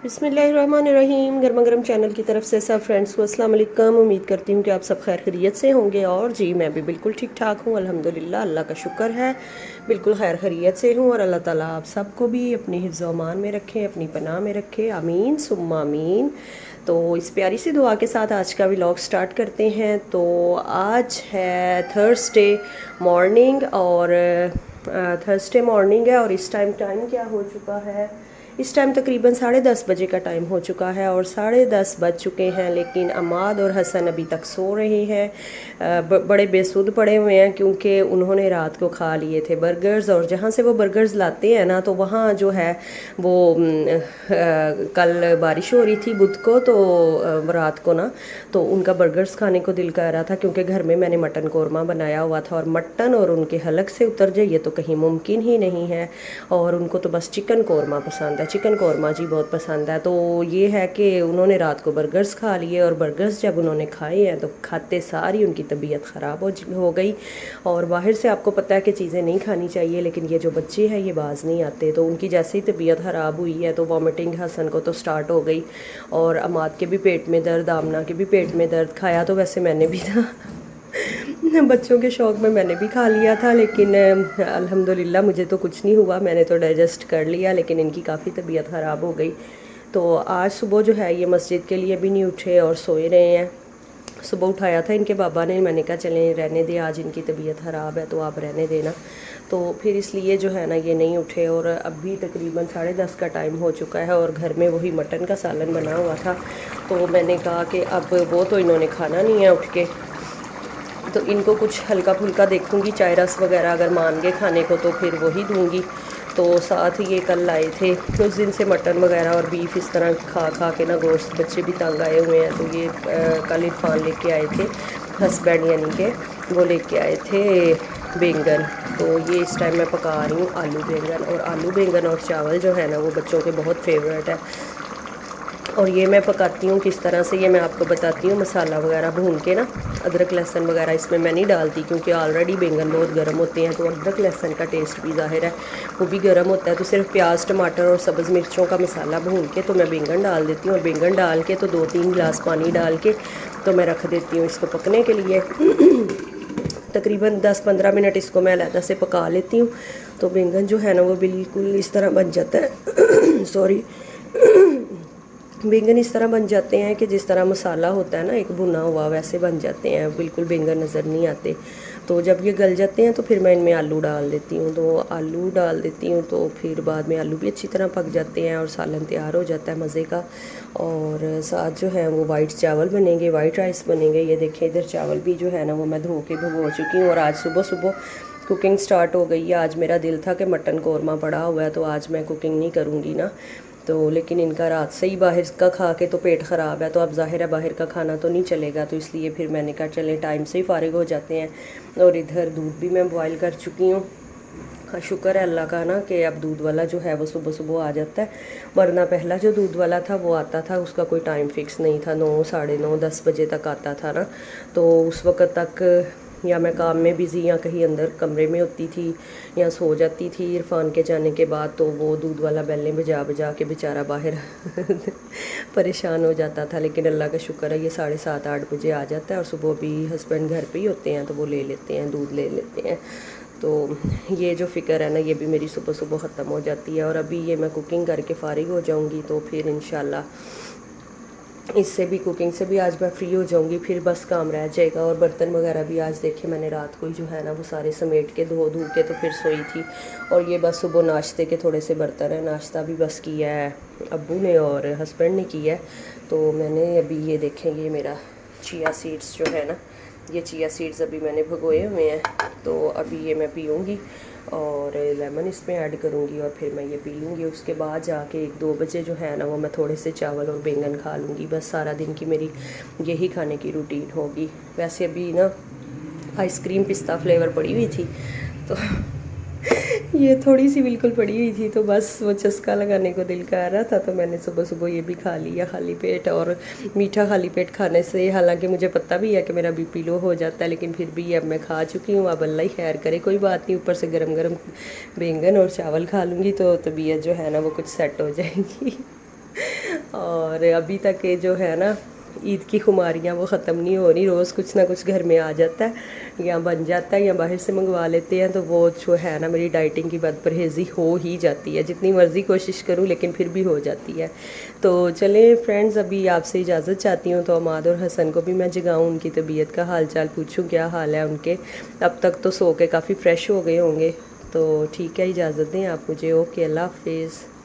बिस्मिल्लाहिर्रहमानिर्रहीम। गर्मा गर्म चैनल की तरफ से सब फ्रेंड्स को अस्सलाम वालेकुम। उम्मीद करती हूँ कि आप सब खैर खैरियत से होंगे। और जी मैं भी बिल्कुल ठीक ठाक हूँ, अल्हम्दुलिल्लाह, अल्लाह का शुक्र है, बिल्कुल खैर खैरियत से हूँ। और अल्लाह ताला आप सबको भी अपनी हिफ्ज़ व अमान में रखे, अपनी पनाह में रखे, आमीन सुम्मा आमीन। तो इस प्यारी सी दुआ के साथ आज का व्लॉग स्टार्ट करते हैं। तो आज है थर्सडे मॉर्निंग और थर्सडे मॉर्निंग है और इस टाइम क्या हो चुका है, इस टाइम तकरीबन 10:30 बजे का टाइम हो चुका है और 10:30 बज चुके हैं, लेकिन अमाद और हसन अभी तक सो रहे हैं। बड़े बेसुध पड़े हुए हैं क्योंकि उन्होंने रात को खा लिए थे बर्गर्स, और जहाँ से वो बर्गर्स लाते हैं ना तो वहाँ जो है वो कल बारिश हो रही थी बुध को, तो रात को ना तो उनका बर्गर्स खाने को दिल कर रहा था क्योंकि घर में मैंने मटन कौरमा बनाया हुआ था, और मटन और उनके हलक से उतर जाए ये तो कहीं मुमकिन ही नहीं है। और उनको तो बस चिकन कौरमा पसंद है, चिकन कौरमा जी बहुत पसंद है। तो ये है कि उन्होंने रात को बर्गर्स खा लिए, और बर्गर्स जब उन्होंने खाए हैं तो खाते सारी उनकी तबीयत ख़राब हो गई। और बाहर से आपको पता है कि चीज़ें नहीं खानी चाहिए, लेकिन ये जो बच्चे हैं ये बाज़ नहीं आते, तो उनकी जैसे ही तबीयत ख़राब हुई है तो वॉमिटिंग हसन को तो स्टार्ट हो गई, और अमाद के भी पेट में दर्द, आमना के भी पेट में दर्द। खाया तो वैसे मैंने भी था बच्चों के शौक़ में मैंने भी खा लिया था, लेकिन अल्हम्दुलिल्लाह मुझे तो कुछ नहीं हुआ, मैंने तो डाइजेस्ट कर लिया, लेकिन इनकी काफ़ी तबीयत ख़राब हो गई। तो आज सुबह जो है ये मस्जिद के लिए भी नहीं उठे और सोए रहे हैं। सुबह उठाया था इनके बाबा ने, मैंने कहा चलें रहने दे, आज इनकी तबीयत ख़राब है तो आप रहने देना, तो फिर इसलिए जो है ना ये नहीं उठे। और अभी तकरीबन 10:30 का टाइम हो चुका है और घर में वही मटन का सालन बना हुआ था, तो मैंने कहा कि अब वो तो इन्होंने खाना नहीं है उठ के, तो इनको कुछ हल्का फुल्का देखूंगी, चाय रस वगैरह अगर मान गए खाने को तो फिर वही दूंगी। तो साथ ही ये कल लाए थे उस दिन से मटन वगैरह और बीफ, इस तरह खा खा के ना गोश्त, बच्चे भी तंग आए हुए हैं। तो ये कल इरफान लेके आए थे, हस्बैंड यानी के, वो लेके आए थे बैंगन। तो ये इस टाइम मैं पका रही हूँ आलू बैंगन, और आलू बैंगन और चावल जो है ना वो बच्चों के बहुत फेवरेट है। और ये मैं पकाती हूँ किस तरह से, ये मैं आपको बताती हूँ। मसाला वगैरह भून के ना, अदरक लहसुन वगैरह इसमें मैं नहीं डालती क्योंकि ऑलरेडी बैंगन बहुत गर्म होते हैं, तो अदरक लहसुन का टेस्ट भी ज़ाहिर है वो भी गर्म होता है। तो सिर्फ प्याज, टमाटर और सब्ज़ मिर्चों का मसाला भून के तो मैं बैंगन डाल देती हूँ, और बैंगन डाल के तो 2-3 गिलास पानी डाल के तो मैं रख देती हूँ इसको पकने के लिए। तकरीबन 10-15 मिनट इसको मैं अलहदा से पका लेती हूँ, तो बैंगन जो है ना वो बिल्कुल इस तरह बन जाता है सॉरी बैंगन इस तरह बन जाते हैं कि जिस तरह मसाला होता है ना एक भुना हुआ, वैसे बन जाते हैं, बिल्कुल बैंगन नज़र नहीं आते। तो जब ये गल जाते हैं तो फिर मैं इनमें आलू डाल देती हूँ, तो आलू डाल देती हूँ तो फिर बाद में आलू भी अच्छी तरह पक जाते हैं और सालन तैयार हो जाता है मज़े का। और साथ जो है वो वाइट चावल बनेंगे, वाइट राइस बनेंगे। ये देखें इधर चावल भी जो है ना वो मैं धो के भिगो चुकी हूँ, और आज सुबह सुबह कुकिंग स्टार्ट हो गई है। आज मेरा दिल था कि मटन कौरमा पड़ा हुआ है तो आज मैं कुकिंग नहीं करूँगी ना, तो लेकिन इनका रात से ही बाहर का खा के तो पेट ख़राब है, तो अब ज़ाहिर है बाहर का खाना तो नहीं चलेगा, तो इसलिए फिर मैंने कहा चले टाइम से ही फारिग हो जाते हैं। और इधर दूध भी मैं बॉयल कर चुकी हूँ। शुक्र है अल्लाह का ना कि अब दूध वाला जो है वो सुबह सुबह आ जाता है, वरना पहला जो दूध वाला था वो आता था, उसका कोई टाइम फिक्स नहीं था, 9, 9:30, 10 बजे तक आता था ना, तो उस वक़्त तक या मैं काम में बिज़ी या कहीं अंदर कमरे में होती थी या सो जाती थी इरफान के जाने के बाद, तो वो दूध वाला बेलें बजा बजा के बेचारा बाहर परेशान हो जाता था। लेकिन अल्लाह का शुक्र है ये 7:30-8 बजे आ जाता है, और सुबह भी हस्बैंड घर पे ही होते हैं तो वो ले लेते हैं, दूध ले लेते हैं। तो ये जो फ़िक्र है ना ये भी मेरी सुबह सुबह ख़त्म हो जाती है। और अभी ये मैं कुकिंग करके फ़ारिग हो जाऊँगी तो फिर इंशाल्लाह इससे भी, कुकिंग से भी आज मैं फ्री हो जाऊंगी, फिर बस काम रह जाएगा। और बर्तन वगैरह भी आज देखे मैंने रात को ही जो है ना वो सारे समेट के धो के तो फिर सोई थी। और ये बस सुबह नाश्ते के थोड़े से बर्तन हैं, नाश्ता भी बस किया है अब्बू ने और हस्बैंड ने किया है। तो मैंने अभी ये देखेंगे मेरा चिया सीड्स जो है ना, ये चिया सीड्स अभी मैंने भिगोए हुए हैं, तो अभी ये मैं पीऊँगी और लेमन इसमें ऐड करूँगी और फिर मैं ये पी लूँगी। उसके बाद जाके 1-2 बजे जो है ना वो मैं थोड़े से चावल और बैंगन खा लूँगी। बस सारा दिन की मेरी यही खाने की रूटीन होगी। वैसे अभी ना आइसक्रीम पिस्ता फ्लेवर पड़ी हुई थी, तो ये थोड़ी सी बिल्कुल पड़ी हुई थी, तो बस वो चस्का लगाने को दिल कर रहा था, तो मैंने सुबह सुबह ये भी खा लिया खाली पेट। और मीठा खाली पेट खाने से, हालांकि मुझे पता भी है कि मेरा बीपी लो हो जाता है, लेकिन फिर भी अब मैं खा चुकी हूँ, अब अल्लाह ही खैर करे, कोई बात नहीं। ऊपर से गरम गरम बैंगन और चावल खा लूँगी तो तबीयत जो है ना वो कुछ सेट हो जाएगी। اور ابھی تک یہ جو ہے نا عید کی خماریاں وہ ختم نہیں ہو رہی، روز کچھ نہ کچھ گھر میں آ جاتا ہے، یا بن جاتا ہے یا باہر سے منگوا لیتے ہیں، تو وہ جو ہے نا میری ڈائٹنگ کی بد پرہیزی ہو ہی جاتی ہے، جتنی مرضی کوشش کروں لیکن پھر بھی ہو جاتی ہے۔ تو چلیں فرینڈز، ابھی آپ سے اجازت چاہتی ہوں، تو عماد اور حسن کو بھی میں جگاؤں، ان کی طبیعت کا حال چال پوچھوں کیا حال ہے ان کے، اب تک تو سو کے کافی فریش ہو گئے ہوں گے۔ تو ٹھیک ہے، اجازت دیں آپ مجھے، اوکے، اللہ حافظ۔